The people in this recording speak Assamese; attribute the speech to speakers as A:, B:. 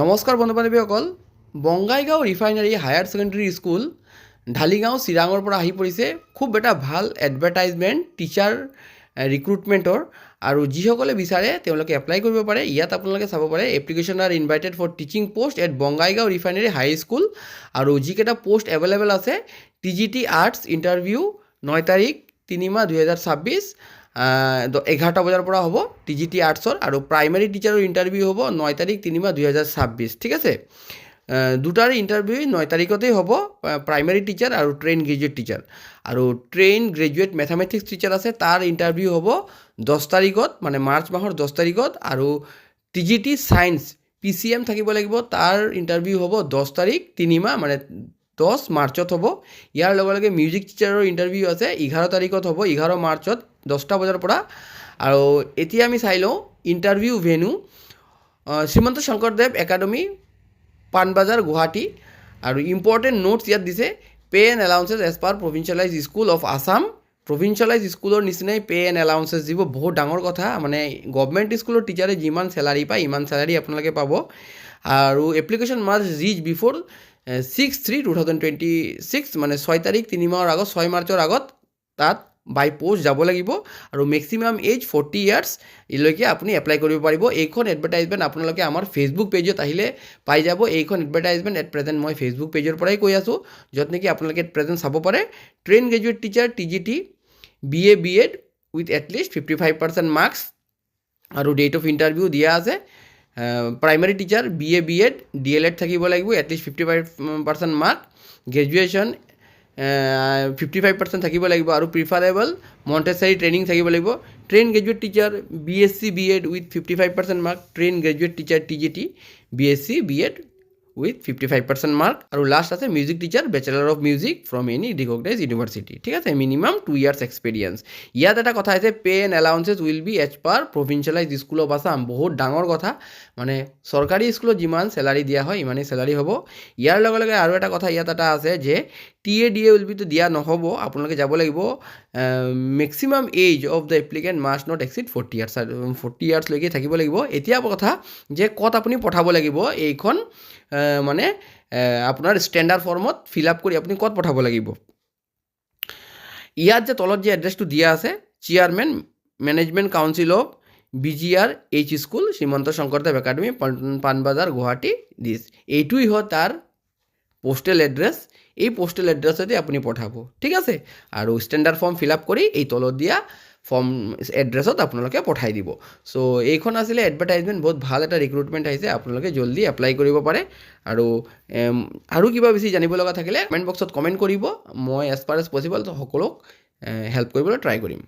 A: নমস্কাৰ বন্ধু বান্ধৱীসকল, Bongaigaon refinery higher secondary school Dhaligaon চিৰাঙৰ পৰা আহি পৰিছে খুব এটা ভাল এডভাৰটাইজমেণ্ট টিচাৰ ৰিক্ৰুটমেণ্টৰ। আৰু যিসকলে বিচাৰে তেওঁলোকে এপ্লাই কৰিব পাৰে। ইয়াত আপোনালোকে চাব পাৰে application are invited for teaching post at Bongaigaon refinery high school. আৰু যিকেইটা পোষ্ট এভেইলেবল আছে TGT আৰ্টছ ইণ্টাৰভিউ 9 তাৰিখ 3 মাহ 2026 11টা বজাৰ পৰা হ'ব TGT আৰ্টছৰ। আৰু প্ৰাইমেৰী টিচাৰৰ ইণ্টাৰভিউ হ'ব 9 তাৰিখ 3 মাহ 2026। ঠিক আছে, দুটাৰ ইণ্টাৰভিউ 9 তাৰিখতেই হ'ব, প্ৰাইমেৰী টিচাৰ আৰু ট্ৰেইন গ্ৰেজুৱেট টিচাৰ। আৰু ট্ৰেইন গ্ৰেজুৱেট মেথামেটিক্স টিচাৰ আছে, তাৰ ইণ্টাৰভিউ হ'ব 10 তাৰিখত, মানে মাৰ্চ মাহৰ 10 তাৰিখত। আৰু TGT ছায়েন্স PCM থাকিব লাগিব, তাৰ ইণ্টাৰভিউ হ'ব 10 তাৰিখ 3 মাহ মানে 10 মাৰ্চত হ'ব। ইয়াৰ লগে লগে মিউজিক টিচাৰৰ ইণ্টাৰভিউ আছে 11 তাৰিখত হ'ব, 11 মাৰ্চত 10টা বজাৰ পৰা। আৰু এতিয়া আমি চাই লওঁ interview venue Srimanta Sankardev academy Panbazar Guwahati. আৰু ইম্পৰ্টেণ্ট নোটছ ইয়াত দিছে, pay and allowances as per provincialise school of Assam. Provincialise স্কুলৰ নিচিনাই পে এণ্ড এলাউন্সেছ দিব, বহুত ডাঙৰ কথা। মানে গভমেণ্ট স্কুলৰ টিচাৰে যিমান চেলাৰী পায় ইমান চেলাৰী আপোনালোকে পাব। আৰু এপ্লিকেশ্যন মাষ্ট ৰিচ বিফ'ৰ 6/3/2026, মানে 6 তাৰিখ 3 মাহৰ আগত, 6 মাৰ্চৰ আগত তাত বাই পোষ্ট যাব লাগিব। আৰু মেক্সিমাম এজ 40 ইয়াৰ্ছ এলৈকে আপুনি এপ্লাই কৰিব পাৰিব। এইখন এডভাৰটাইজমেণ্ট আপোনালোকে আমাৰ ফেচবুক পেজত আহিলে পাই যাব। এইখন এডভাৰটাইজমেণ্ট এট প্ৰেজেণ্ট মই ফেচবুক পেজৰ পৰাই কৈ আছোঁ, য'ত নেকি আপোনালোকে এট প্ৰেজেণ্ট চাব পাৰে। Train graduate teacher TGT BA B.Ed with at least 55% marks. আৰু ডেট অফ ইণ্টাৰভিউ দিয়া আছে। Primary teacher BA B.Ed DLED থাকিব লাগিব, এটলিষ্ট 55% মাৰ্ক। গ্ৰেজুৱেশ্যন 55% থাকিব লাগিব। আৰু প্ৰিফাৰেবল মণ্টেছাৰী ট্ৰেইনিং থাকিব লাগিব। Train graduate teacher BSc B.Ed with 55% mark. Train graduate teacher TGT BSc B.Ed with 55% mark. আৰু লাষ্ট আছে music teacher bachelor of music from any recognise university. ঠিক আছে, মিনিমাম 2 ইয়াৰ্ছ এক্সপিৰিয়েঞ্চ। ইয়াত এটা কথা আছে, pay and allowances will be as per provincialise school of Assam. বহুত ডাঙৰ কথা, মানে চৰকাৰী স্কুলত যিমান চেলাৰী দিয়া হয় ইমানেই চেলাৰী হ'ব। ইয়াৰ লগে লগে আৰু এটা কথা ইয়াত এটা আছে যে TADA উইল বিটো দিয়া নহ'ব, আপোনালোকে যাব লাগিব maximum age of the applicant must not exceed 40 years, 40 ইয়াৰ্ছলৈকে থাকিব লাগিব। এতিয়া কথা যে ক'ত আপুনি পঠাব লাগিব, এইখন মানে আপোনাৰ ষ্টেণ্ডাৰ্ড ফৰ্মত ফিল আপ কৰি আপুনি ক'ত পঠাব লাগিব। ইয়াত যে তলত যে এড্ৰেছটো দিয়া আছে, chairman management council of BGRH school Srimanta Sankardev academy Panbazar Guwahati দিছ, এইটোই হয় তাৰ পোষ্টেল এড্ৰেছ। এই পোষ্টেল এড্ৰেছতে আপুনি পঠাব। ঠিক আছে, আৰু ষ্টেণ্ডাৰ্ড ফৰ্ম ফিল আপ কৰি এই তলত দিয়া ফৰ্ম এড্ৰেছত আপোনালোকে পঠাই দিব। চ' এইখন আছিলে এডভাৰটাইজমেণ্ট, বহুত ভাল এটা ৰিক্ৰুটমেণ্ট আহিছে, আপোনালোকে জল্দি এপ্লাই কৰিব পাৰে। আৰু কিবা বেছি জানিব লগা থাকিলে কমেণ্ট বক্সত কমেণ্ট কৰিব, মই এজ পাৰ এজ পচিবল সকলোক হেল্প কৰিবলৈ ট্ৰাই কৰিম।